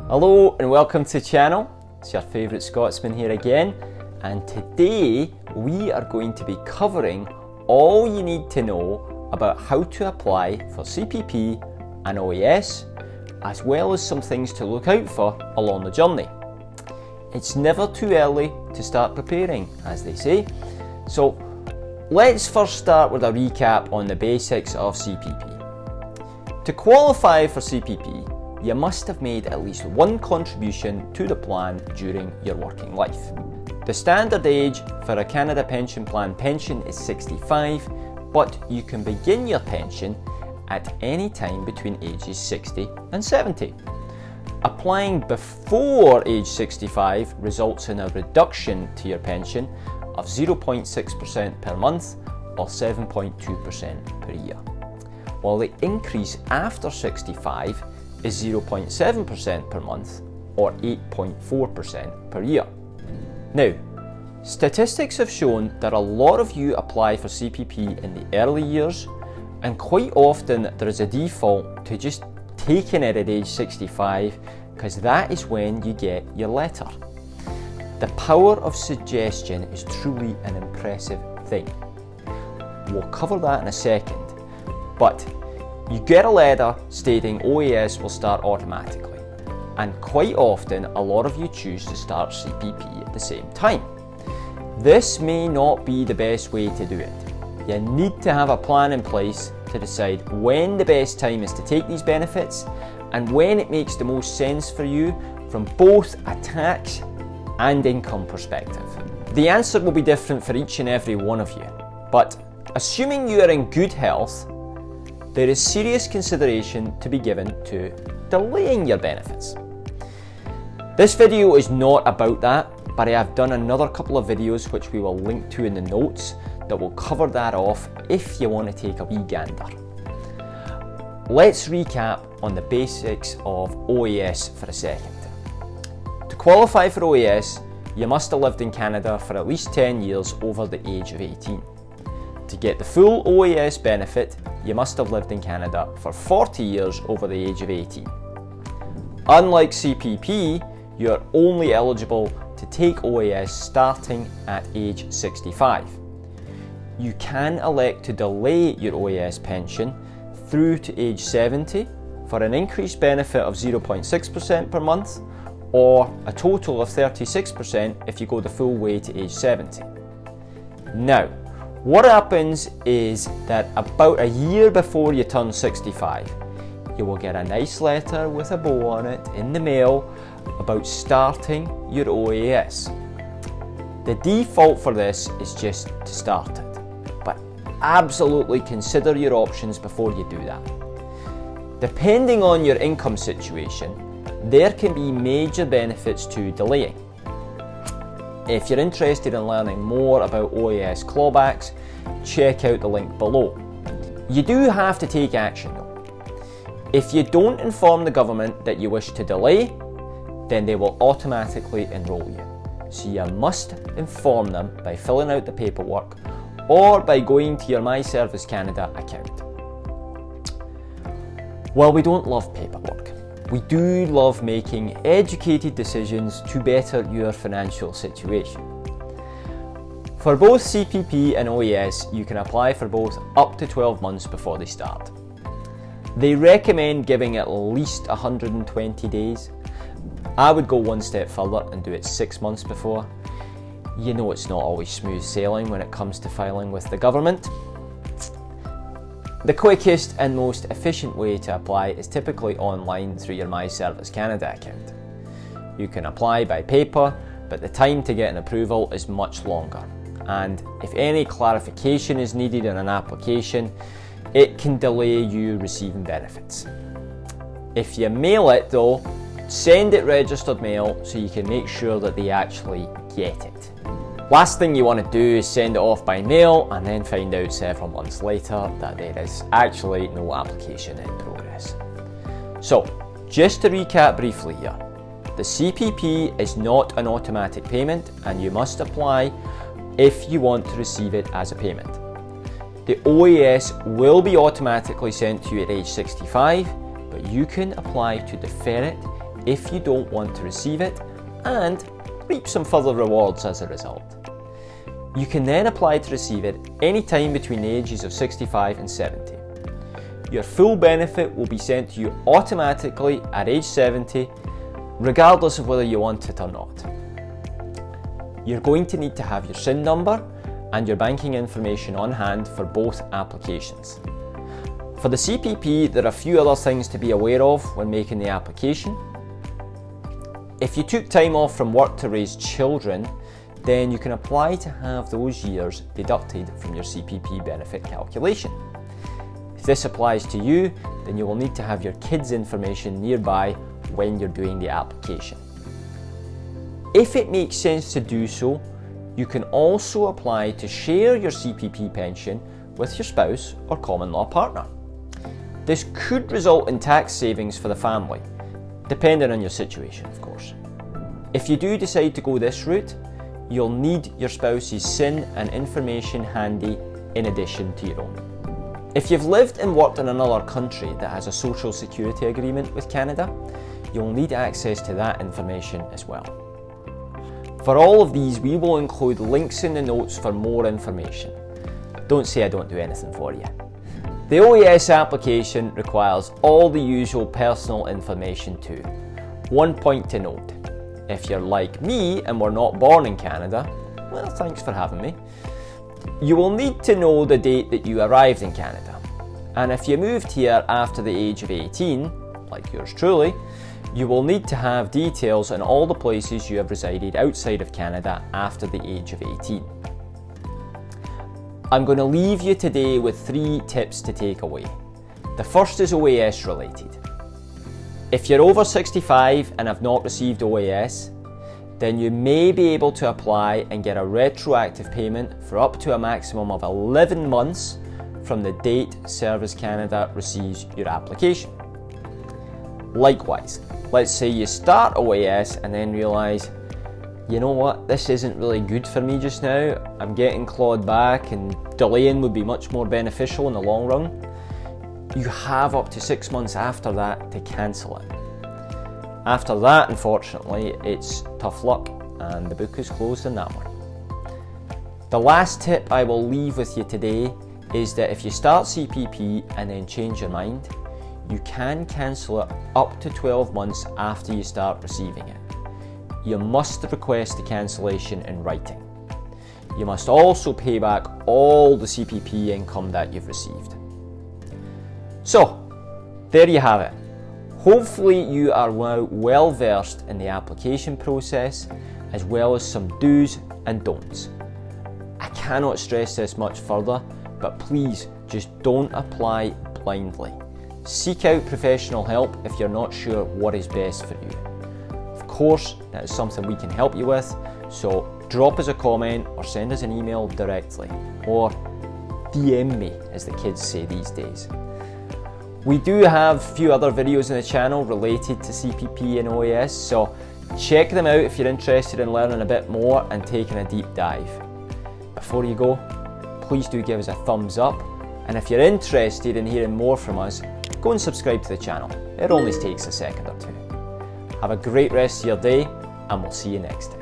Hello and welcome to the channel. It's your favourite Scotsman here again, and today we are going to be covering all you need to know about how to apply for CPP and OAS, as well as some things to look out for along the journey. It's never too early to start preparing, as they say. So let's first start with a recap on the basics of CPP. To qualify for CPP, you must have made at least one contribution to the plan during your working life. The standard age for a Canada Pension Plan pension is 65, but you can begin your pension at any time between ages 60 and 70. Applying before age 65 results in a reduction to your pension of 0.6% per month or 7.2% per year, while the increase after 65 is 0.7% per month or 8.4% per year. Now, statistics have shown that a lot of you apply for CPP in the early years, and quite often there is a default to just taking it at age 65 because that is when you get your letter. The power of suggestion is truly an impressive thing. We'll cover that in a second, but you get a letter stating OAS will start automatically, and quite often a lot of you choose to start CPP at the same time. This may not be the best way to do it. You need to have a plan in place to decide when the best time is to take these benefits and when it makes the most sense for you from both a tax and income perspective. The answer will be different for each and every one of you, but assuming you are in good health, there is serious consideration to be given to delaying your benefits. This video is not about that, but I have done another couple of videos which we will link to in the notes that will cover that off if you want to take a wee gander. Let's recap on the basics of OAS for a second. To qualify for OAS, you must have lived in Canada for at least 10 years over the age of 18. To get the full OAS benefit, you must have lived in Canada for 40 years over the age of 18. Unlike CPP, you are only eligible to take OAS starting at age 65. You can elect to delay your OAS pension through to age 70 for an increased benefit of 0.6% per month, or a total of 36% if you go the full way to age 70. Now, what happens is that about a year before you turn 65, you will get a nice letter with a bow on it in the mail about starting your OAS. The default for this is just to start it, but absolutely consider your options before you do that. Depending on your income situation, there can be major benefits to delaying. If you're interested in learning more about OAS clawbacks, check out the link below. You do have to take action though. If you don't inform the government that you wish to delay, then they will automatically enrol you. So you must inform them by filling out the paperwork or by going to your My Service Canada account. While we don't love paperwork, we do love making educated decisions to better your financial situation. For both CPP and OAS, you can apply for both up to 12 months before they start. They recommend giving at least 120 days. I would go one step further and do it 6 months before. You know it's not always smooth sailing when it comes to filing with the government. The quickest and most efficient way to apply is typically online through your My Service Canada account. You can apply by paper, but the time to get an approval is much longer. And if any clarification is needed in an application, it can delay you receiving benefits. If you mail it though, send it registered mail so you can make sure that they actually get it. Last thing you want to do is send it off by mail and then find out several months later that there is actually no application in progress. So, just to recap briefly here, the CPP is not an automatic payment and you must apply if you want to receive it as a payment. The OAS will be automatically sent to you at age 65, but you can apply to defer it if you don't want to receive it and reap some further rewards as a result. You can then apply to receive it any time between the ages of 65 and 70. Your full benefit will be sent to you automatically at age 70, regardless of whether you want it or not. You're going to need to have your SIN number and your banking information on hand for both applications. For the CPP, there are a few other things to be aware of when making the application. If you took time off from work to raise children, then you can apply to have those years deducted from your CPP benefit calculation. If this applies to you, then you will need to have your kids' information nearby when you're doing the application. If it makes sense to do so, you can also apply to share your CPP pension with your spouse or common law partner. This could result in tax savings for the family, depending on your situation, of course. If you do decide to go this route, you'll need your spouse's SIN and information handy in addition to your own. If you've lived and worked in another country that has a social security agreement with Canada, you'll need access to that information as well. For all of these, we will include links in the notes for more information. Don't say I don't do anything for you. The OAS application requires all the usual personal information too. One point to note: if you're like me and were not born in Canada, well, thanks for having me. You will need to know the date that you arrived in Canada. And if you moved here after the age of 18, like yours truly, you will need to have details on all the places you have resided outside of Canada after the age of 18. I'm going to leave you today with 3 tips to take away. The first is OAS related. If you're over 65 and have not received OAS, then you may be able to apply and get a retroactive payment for up to a maximum of 11 months from the date Service Canada receives your application. Likewise, let's say you start OAS and then realise, you know what, this isn't really good for me just now, I'm getting clawed back and delaying would be much more beneficial in the long run. You have up to 6 months after that to cancel it. After that, unfortunately, it's tough luck and the book is closed on that one. The last tip I will leave with you today is that if you start CPP and then change your mind, you can cancel it up to 12 months after you start receiving it. You must request the cancellation in writing. You must also pay back all the CPP income that you've received. So, there you have it. Hopefully you are now well versed in the application process, as well as some do's and don'ts. I cannot stress this much further, but please just don't apply blindly. Seek out professional help if you're not sure what is best for you. Of course, that is something we can help you with, so drop us a comment or send us an email directly, or DM me, as the kids say these days. We do have a few other videos on the channel related to CPP and OAS, so check them out if you're interested in learning a bit more and taking a deep dive. Before you go, please do give us a thumbs up, and if you're interested in hearing more from us, go and subscribe to the channel. It only takes a second or two. Have a great rest of your day, and we'll see you next time.